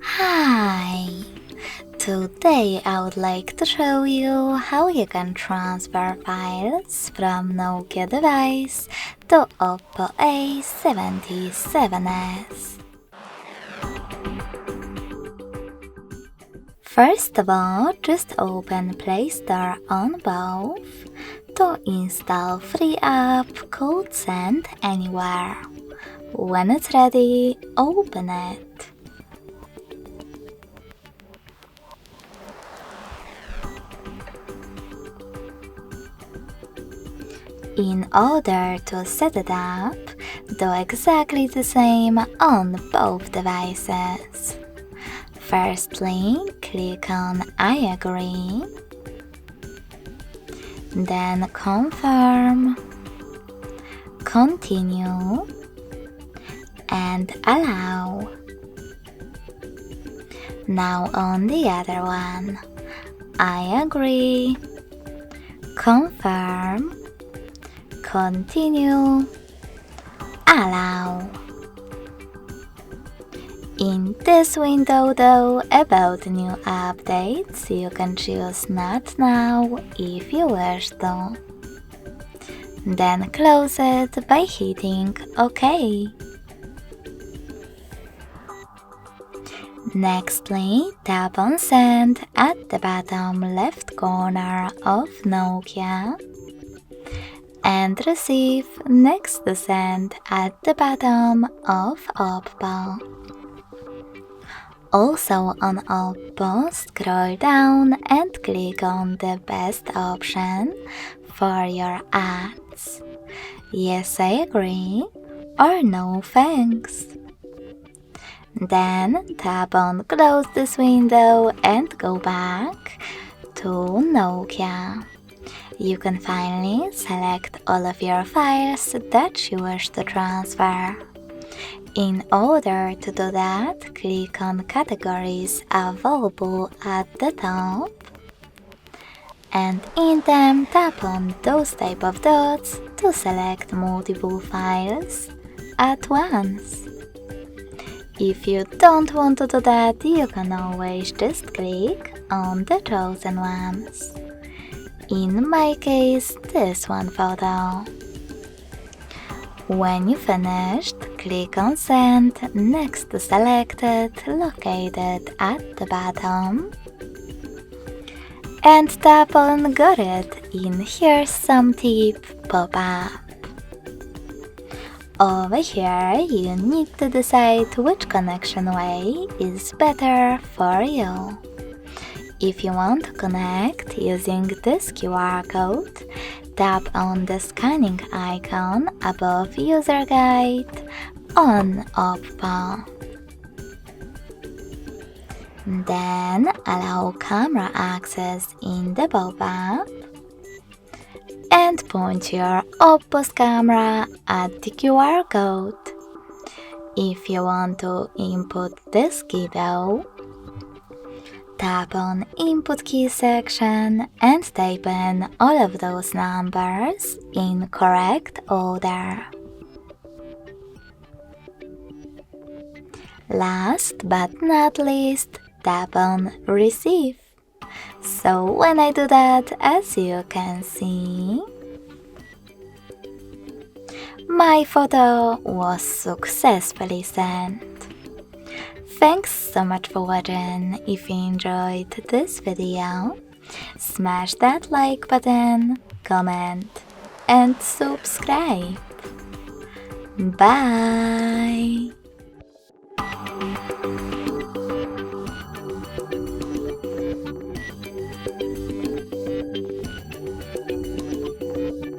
Hi! Today I would like to show you how you can transfer files from Nokia Device to OPPO A77s. First of all, just open Play Store on both to install free app called Send Anywhere. When it's ready, open it. In order to set it up, do exactly the same on both devices. Firstly, click on I agree, then confirm, continue, and allow. Now on the other one, I agree, confirm, continue, allow. In this window though, about new updates, you can choose not now if you wish to. Then close it by hitting OK. Nextly, tap on Send at the bottom left corner of Nokia and Receive next to Send at the bottom of OPPO. Also on OPPO, scroll down and click on the best option for your ads. Yes, I agree, or no thanks. Then tap on Close this window and go back to Nokia. You can finally select all of your files that you wish to transfer. In order to do that, click on Categories available at the top, and in them tap on those type of dots to select multiple files at once. If you don't want to do that, you can always just click on the chosen ones. In my case, this one photo. When you finished, click on Send next to Selected, located at the bottom, and tap on Got it in Here's Some Tip pop-up. Over here, you need to decide which connection way is better for you. If you want to connect using this QR code, tap on the scanning icon above User Guide on OPPO. Then allow camera access in the pop-up and point your OPPO's camera at the QR code. If you want to input this key though, tap on Input Key section and type in all of those numbers in correct order. Last but not least, tap on Receive. So when I do that, as you can see, my photo was successfully sent. Thanks so much for watching. If you enjoyed this video, smash that like button, comment, and subscribe. Bye!